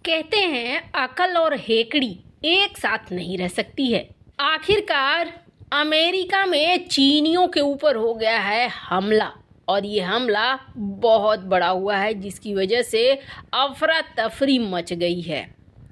कहते हैं अकल और हेकड़ी एक साथ नहीं रह सकती है। आखिरकार अमेरिका में चीनियों के ऊपर हो गया है हमला और ये हमला बहुत बड़ा हुआ है, जिसकी वजह से अफरा तफरी मच गई है।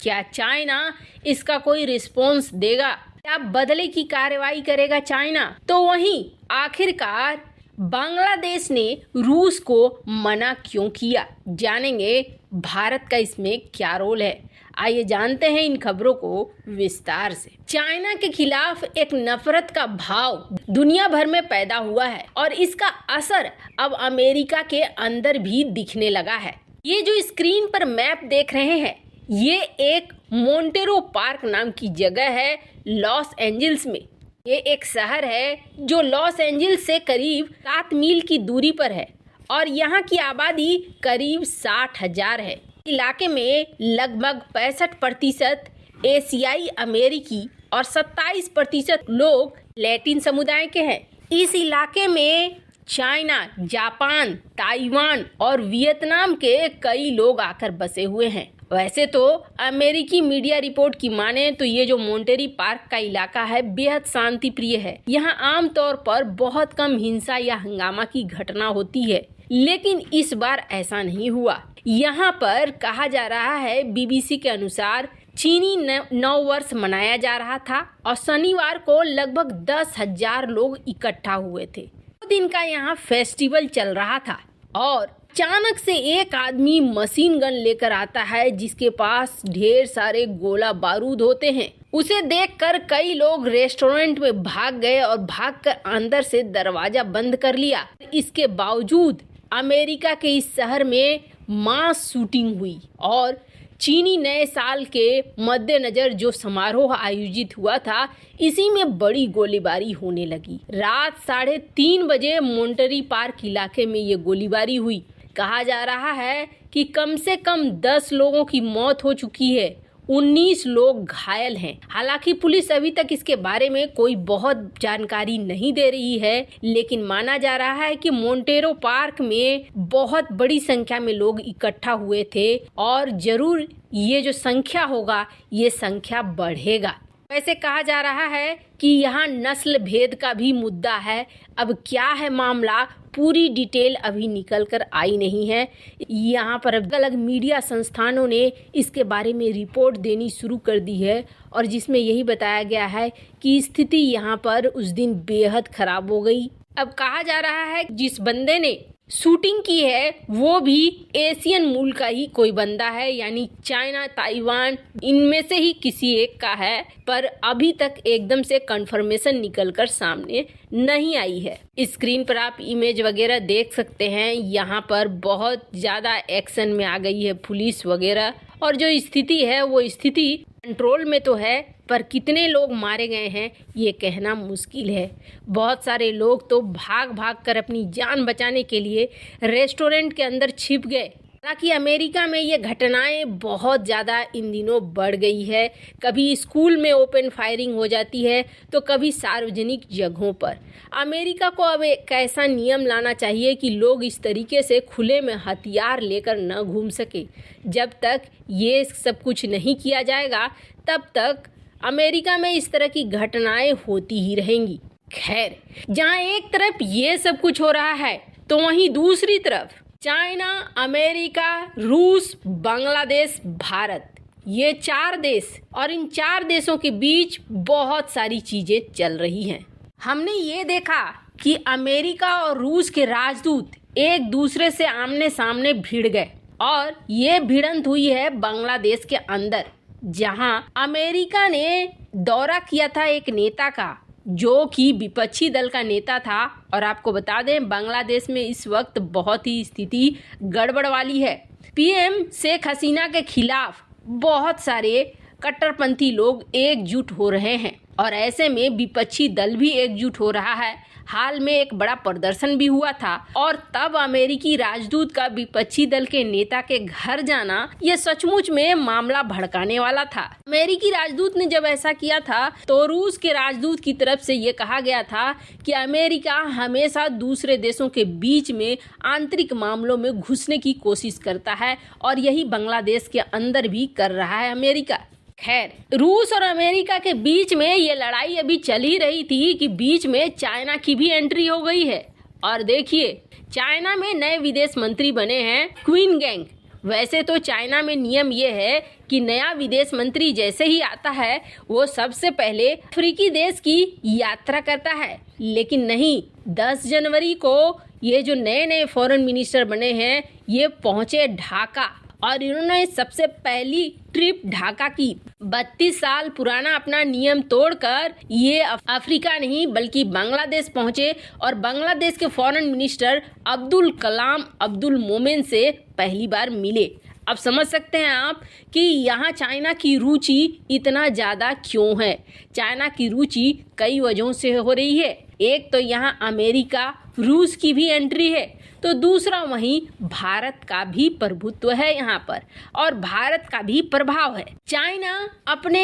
क्या चाइना इसका कोई रिस्पॉन्स देगा? क्या बदले की कार्रवाई करेगा चाइना? तो वहीं आखिरकार बांग्लादेश ने रूस को मना क्यों किया? जानेंगे भारत का इसमें क्या रोल है। आइए जानते हैं इन खबरों को विस्तार से। चाइना के खिलाफ एक नफरत का भाव दुनिया भर में पैदा हुआ है और इसका असर अब अमेरिका के अंदर भी दिखने लगा है। ये जो स्क्रीन पर मैप देख रहे हैं, ये एक मोंटेरो पार्क नाम की जगह है लॉस एंजल्स में। ये एक शहर है जो लॉस एंजल्स से करीब 7 मील की दूरी पर है और यहाँ की आबादी करीब 60,000 है। इलाके में लगभग 65% एशियाई अमेरिकी और 27% लोग लैटिन समुदाय के हैं। इस इलाके में चाइना, जापान, ताइवान और वियतनाम के कई लोग आकर बसे हुए हैं। वैसे तो अमेरिकी मीडिया रिपोर्ट की माने तो ये जो मोंटेरी पार्क का इलाका है बेहद शांति प्रिय है। यहाँ आमतौर पर बहुत कम हिंसा या हंगामा की घटना होती है, लेकिन इस बार ऐसा नहीं हुआ। यहाँ पर कहा जा रहा है, बीबीसी के अनुसार चीनी नव वर्ष मनाया जा रहा था और शनिवार को लगभग 10,000 लोग इकट्ठा हुए थे। 2 दिन का यहाँ फेस्टिवल चल रहा था और अचानक से एक आदमी मशीन गन लेकर आता है जिसके पास ढेर सारे गोला बारूद होते हैं। उसे देखकर कई लोग रेस्टोरेंट में भाग गए और भागकर अंदर से दरवाजा बंद कर लिया। इसके बावजूद अमेरिका के इस शहर में मास शूटिंग हुई और चीनी नए साल के मद्देनजर जो समारोह आयोजित हुआ था, इसी में बड़ी गोलीबारी होने लगी। रात 3:30 बजे मोंटेरी पार्क इलाके में ये गोलीबारी हुई। कहा जा रहा है कि कम से कम 10 लोगों की मौत हो चुकी है, 19 लोग घायल हैं। हालांकि पुलिस अभी तक इसके बारे में कोई बहुत जानकारी नहीं दे रही है, लेकिन माना जा रहा है कि मोंटेरो पार्क में बहुत बड़ी संख्या में लोग इकट्ठा हुए थे और जरूर ये जो संख्या होगा ये संख्या बढ़ेगा। वैसे कहा जा रहा है कि यहाँ नस्ल भेद का भी मुद्दा है। अब क्या है मामला, पूरी डिटेल अभी निकल कर आई नहीं है। यहाँ पर अलग अलग मीडिया संस्थानों ने इसके बारे में रिपोर्ट देनी शुरू कर दी है और जिसमें यही बताया गया है कि स्थिति यहाँ पर उस दिन बेहद खराब हो गई। अब कहा जा रहा है जिस बंदे ने शूटिंग की है वो भी एशियन मूल का ही कोई बंदा है, यानी चाइना, ताइवान, इनमें से ही किसी एक का है, पर अभी तक एकदम से कंफर्मेशन निकलकर सामने नहीं आई है। स्क्रीन पर आप इमेज वगैरह देख सकते हैं। यहाँ पर बहुत ज़्यादा एक्शन में आ गई है पुलिस वगैरह और जो स्थिति है वो स्थिति कंट्रोल में तो है, पर कितने लोग मारे गए हैं ये कहना मुश्किल है। बहुत सारे लोग तो भाग भाग कर अपनी जान बचाने के लिए रेस्टोरेंट के अंदर छिप गए। हालांकि अमेरिका में ये घटनाएं बहुत ज़्यादा इन दिनों बढ़ गई है। कभी स्कूल में ओपन फायरिंग हो जाती है तो कभी सार्वजनिक जगहों पर। अमेरिका को अब एक ऐसा नियम लाना चाहिए कि लोग इस तरीके से खुले में हथियार लेकर न घूम सके। जब तक ये सब कुछ नहीं किया जाएगा तब तक अमेरिका में इस तरह की घटनाएं होती ही रहेंगी। खैर, जहां एक तरफ ये सब कुछ हो रहा है तो वहीं दूसरी तरफ चाइना, अमेरिका, रूस, बांग्लादेश, भारत, ये 4 देश और इन 4 देशों के बीच बहुत सारी चीजें चल रही हैं। हमने ये देखा कि अमेरिका और रूस के राजदूत एक दूसरे से आमने सामने भिड़ गए और ये भिड़ंत हुई है बांग्लादेश के अंदर, जहां अमेरिका ने दौरा किया था एक नेता का जो कि विपक्षी दल का नेता था। और आपको बता दें बांग्लादेश में इस वक्त बहुत ही स्थिति गड़बड़ वाली है। पीएम शेख हसीना के खिलाफ बहुत सारे कट्टरपंथी लोग एकजुट हो रहे हैं और ऐसे में विपक्षी दल भी एकजुट हो रहा है। हाल में एक बड़ा प्रदर्शन भी हुआ था और तब अमेरिकी राजदूत का विपक्षी दल के नेता के घर जाना यह सचमुच में मामला भड़काने वाला था। अमेरिकी राजदूत ने जब ऐसा किया था तो रूस के राजदूत की तरफ से ये कहा गया था कि अमेरिका हमेशा दूसरे देशों के बीच में आंतरिक मामलों में घुसने की कोशिश करता है और यही बांग्लादेश के अंदर भी कर रहा है अमेरिका। खैर, रूस और अमेरिका के बीच में ये लड़ाई अभी चल ही रही थी कि बीच में चाइना की भी एंट्री हो गई है। और देखिए, चाइना में नए विदेश मंत्री बने हैं क्वीन गैंग। वैसे तो चाइना में नियम ये है कि नया विदेश मंत्री जैसे ही आता है वो सबसे पहले अफ्रीकी देश की यात्रा करता है, लेकिन नहीं, 10 जनवरी को ये जो नए नए फॉरेन मिनिस्टर बने हैं ये पहुंचे ढाका और इन्होंने सबसे पहली ट्रिप ढाका की। 32 साल पुराना अपना नियम तोड़कर ये अफ्रीका नहीं बल्कि बांग्लादेश पहुंचे और बांग्लादेश के फॉरेन मिनिस्टर अब्दुल कलाम अब्दुल मोमेन से पहली बार मिले। अब समझ सकते हैं आप कि यहाँ चाइना की रुचि इतना ज़्यादा क्यों है। चाइना की रुचि कई वजहों से हो रही है। एक तो यहाँ अमेरिका रूस की भी एंट्री है, तो दूसरा वहीं भारत का भी प्रभुत्व है यहाँ पर और भारत का भी प्रभाव है। चाइना अपने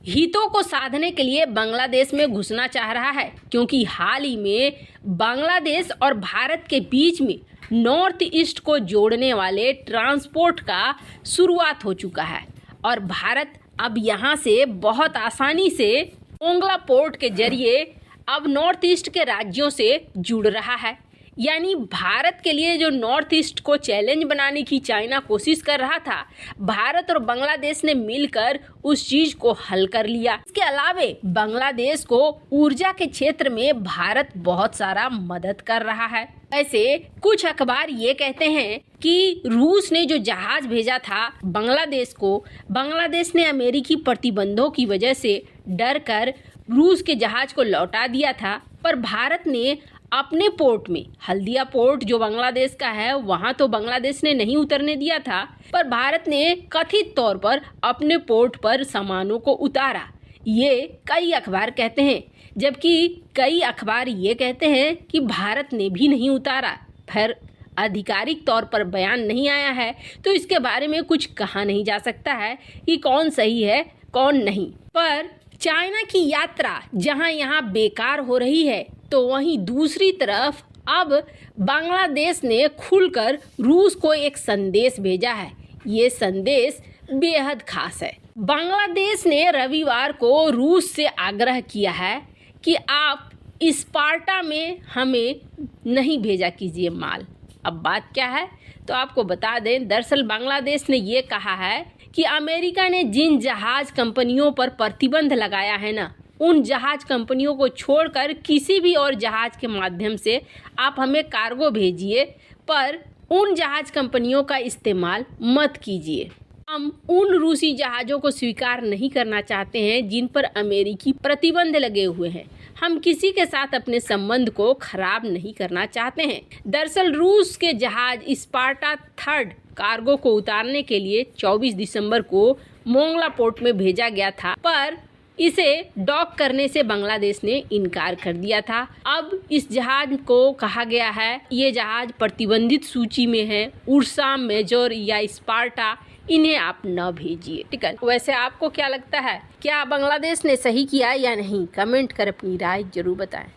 हितों को साधने के लिए बांग्लादेश में घुसना चाह रहा है क्योंकि हाल ही में बांग्लादेश और भारत के बीच में नॉर्थ ईस्ट को जोड़ने वाले ट्रांसपोर्ट का शुरुआत हो चुका है और भारत अब यहाँ से बहुत आसानी से मोंगला पोर्ट के जरिए अब नॉर्थ ईस्ट के राज्यों से जुड़ रहा है। यानी भारत के लिए जो नॉर्थ ईस्ट को चैलेंज बनाने की चाइना कोशिश कर रहा था, भारत और बांग्लादेश ने मिलकर उस चीज को हल कर लिया। इसके अलावे बांग्लादेश को ऊर्जा के क्षेत्र में भारत बहुत सारा मदद कर रहा है। ऐसे कुछ अखबार ये कहते हैं कि रूस ने जो जहाज भेजा था बांग्लादेश को, बांग्लादेश ने अमेरिकी प्रतिबंधों की वजह से डर कर रूस के जहाज को लौटा दिया था, पर भारत ने अपने पोर्ट में, हल्दिया पोर्ट जो बांग्लादेश का है, वहां तो बांग्लादेश ने नहीं उतरने दिया था, पर भारत ने कथित तौर पर अपने पोर्ट पर सामानों को उतारा। ये कई अखबार कहते हैं, जबकि कई अखबार ये कहते हैं कि भारत ने भी नहीं उतारा। फिर आधिकारिक तौर पर बयान नहीं आया है तो इसके बारे में कुछ कहा नहीं जा सकता है कि कौन सही है कौन नहीं। पर चाइना की यात्रा जहां यहाँ बेकार हो रही है तो वहीं दूसरी तरफ अब बांग्लादेश ने खुलकर रूस को एक संदेश भेजा है। ये संदेश बेहद खास है। बांग्लादेश ने रविवार को रूस से आग्रह किया है कि आप स्पार्टा में हमें नहीं भेजा कीजिए माल। अब बात क्या है तो आपको बता दें, दरअसल बांग्लादेश ने ये कहा है कि अमेरिका ने जिन जहाज कंपनियों पर प्रतिबंध लगाया है ना, उन जहाज कंपनियों को छोड़कर किसी भी और जहाज के माध्यम से आप हमें कार्गो भेजिए, पर उन जहाज कंपनियों का इस्तेमाल मत कीजिए। हम उन रूसी जहाज़ों को स्वीकार नहीं करना चाहते हैं जिन पर अमेरिकी प्रतिबंध लगे हुए हैं। हम किसी के साथ अपने संबंध को खराब नहीं करना चाहते हैं। दरअसल रूस के जहाज स्पार्टा 3 कार्गो को उतारने के लिए 24 दिसंबर को मोंगला पोर्ट में भेजा गया था, पर इसे डॉक करने से बांग्लादेश ने इनकार कर दिया था। अब इस जहाज को कहा गया है ये जहाज प्रतिबंधित सूची में है, उर्सा, मेजर या स्पार्टा, इन्हें आप न भेजिए। ठीक है, वैसे आपको क्या लगता है, क्या बांग्लादेश ने सही किया या नहीं? कमेंट कर अपनी राय जरूर बताएं।